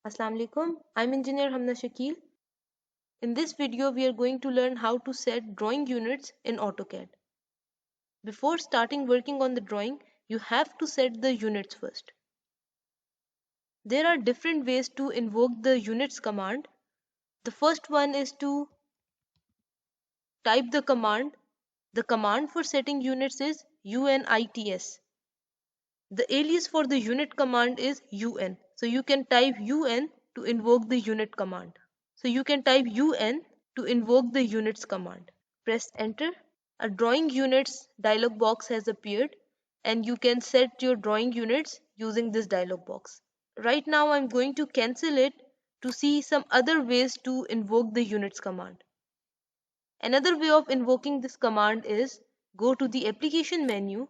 Assalamu alaikum. I'm Engineer Hamna Shakil. In this video, we are going to learn how to set drawing units in AutoCAD. Before starting working on the drawing, you have to set the units first. There are different ways to invoke the units command. The first one is to type the command. The command for setting units is units. The alias for the unit command is un. So you can type un to invoke the unit command. So you can type un to invoke the units command. Press enter. A drawing units dialog box has appeared and you can set your drawing units using this dialog box. Right now I'm going to cancel it to see some other ways to invoke the units command. Another way of invoking this command is go to the application menu,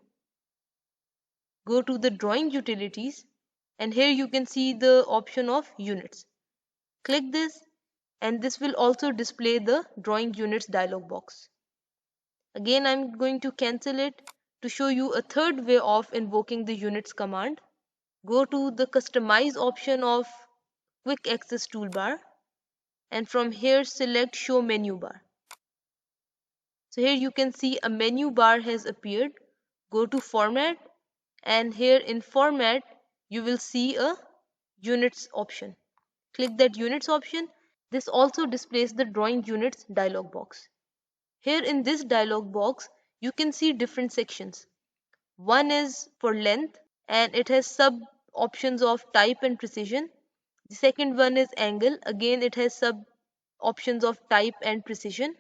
go to the drawing utilities, and here you can see the option of units. Click this and this will also display the drawing units dialog box. Again, I'm going to cancel it to show you a third way of invoking the units command. Go to the customize option of quick access toolbar and from here select show menu bar. So here you can see a menu bar has appeared. Go to format and here in format you will see a units option. Click that units option. This also displays the drawing units dialog box. Here in this dialog box you can see different sections. One is for length and it has sub options of type and precision. The second one is angle. Again it has sub options of type and precision.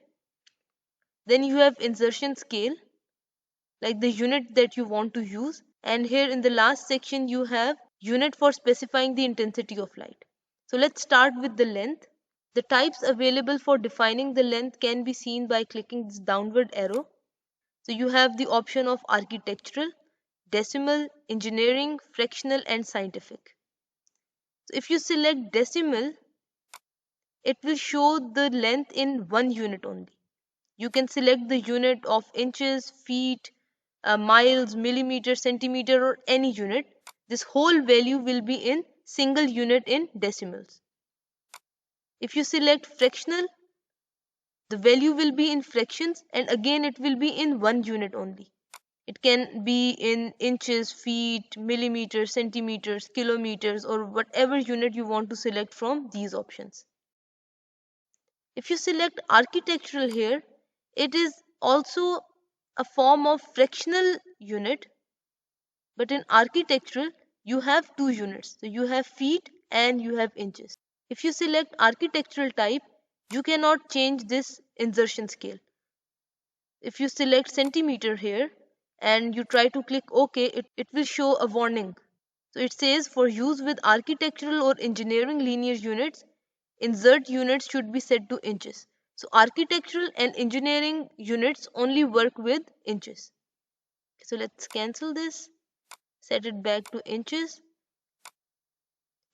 Then you have insertion scale, like the unit that you want to use. And here in the last section you have unit for specifying the intensity of light. So let's start with the length. The types available for defining the length can be seen by clicking this downward arrow. So you have the option of architectural, decimal, engineering, fractional and scientific. So if you select decimal, it will show the length in one unit only. You can select the unit of inches, feet, miles, millimeter, centimeter or any unit. This whole value will be in single unit in decimals. If you select fractional, the value will be in fractions and again it will be in one unit only. It can be in inches, feet, millimeters, centimeters, kilometers or whatever unit you want to select from these options. If you select architectural here, it is also a form of fractional unit, but in architectural you have two units. So you have feet and you have inches. If you select architectural type, you cannot change this insertion scale. If you select centimeter here and you try to click OK, it will show a warning. So it says for use with architectural or engineering linear units, insert units should be set to inches. So architectural and engineering units only work with inches. So let's cancel this, set it back to inches.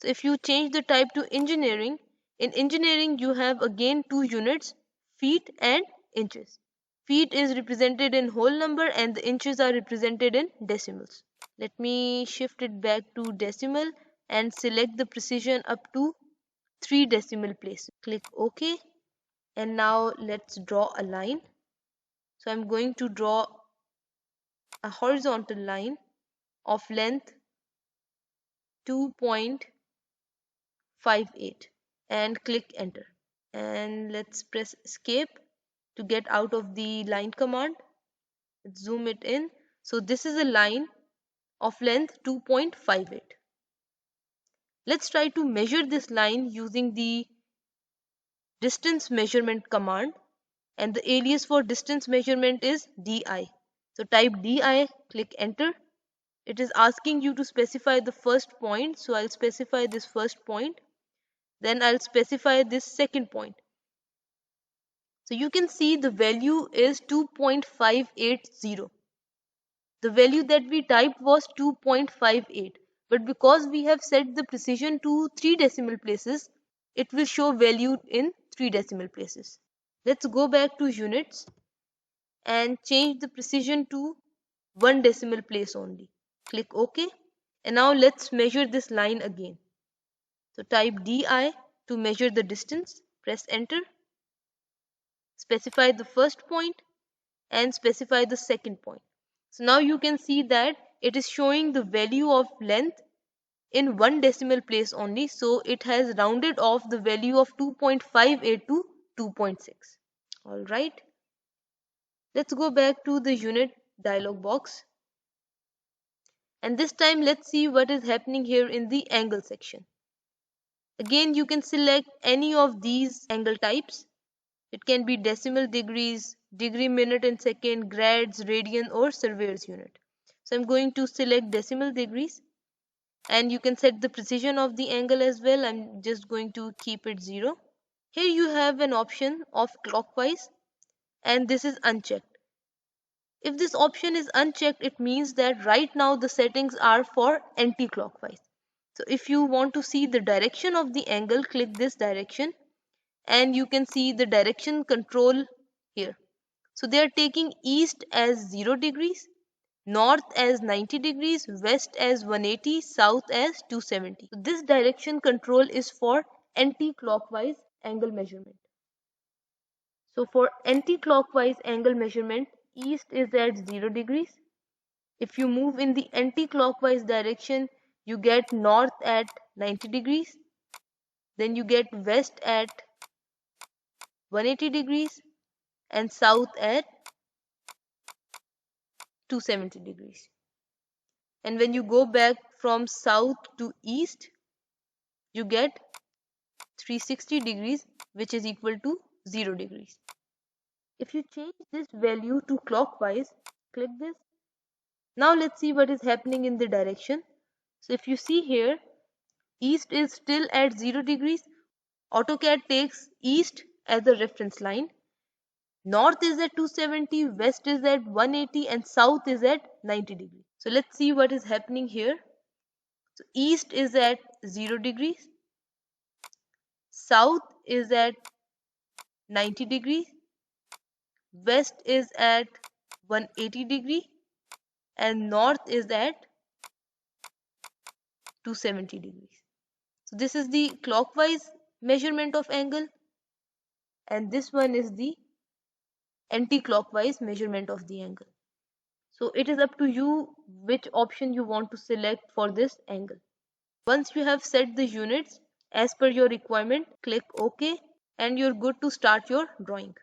So if you change the type to engineering, in engineering you have again two units, feet and inches. Feet is represented in whole number and the inches are represented in decimals. Let me shift it back to decimal and select the precision up to 3 decimal places. Click OK and now let's draw a line. So I'm going to draw a horizontal line of length 2.58 and click enter. And let's press escape to get out of the line command. Let's zoom it in. So this is a line of length 2.58. Let's try to measure this line using the distance measurement command, and the alias for distance measurement is di. So type di, click enter. It is asking you to specify the first point, so I'll specify this first point, then I'll specify this second point. So you can see the value is 2.580. The value that we typed was 2.58, but because we have set the precision to 3 decimal places, it will show value in 3 decimal places. Let's go back to units and change the precision to 1 decimal place only. Click OK. And now let's measure this line again. So type DI to measure the distance, press enter, specify the first point and specify the second point. So now you can see that it is showing the value of length in one decimal place only, so it has rounded off the value of 2.58 to 2.6. Alright, let's go back to the unit dialog box, and this time let's see what is happening here in the angle section. Again, you can select any of these angle types. It can be decimal degrees, degree, minute and second, grads, radian or surveyor's unit. So I'm going to select decimal degrees, and you can set the precision of the angle as well. I'm just going to keep it 0. Here you have an option of clockwise, and this is unchecked. If this option is unchecked, it means that right now the settings are for anti-clockwise. So if you want to see the direction of the angle, click this direction and you can see the direction control here. So they are taking east as 0 degrees, north as 90 degrees, west as 180, south as 270. So this direction control is for anti-clockwise angle measurement. So for anti-clockwise angle measurement, east is at 0 degrees. If you move in the anti-clockwise direction, you get north at 90 degrees. Then you get west at 180 degrees and south at 270 degrees. And when you go back from south to east, you get 360 degrees, which is equal to 0 degrees. If you change this value to clockwise, click this. Now let's see what is happening in the direction. So if you see here, east is still at 0 degrees. AutoCAD takes east as a reference line. North is at 270, west is at 180 and south is at 90 degrees. So let's see what is happening here. So east is at 0 degrees, south is at 90 degrees, west is at 180 degree and north is at 270 degrees. So this is the clockwise measurement of angle, and this one is the anti-clockwise measurement of the angle. So it is up to you which option you want to select for this angle. Once you have set the units as per your requirement, click OK and you're good to start your drawing.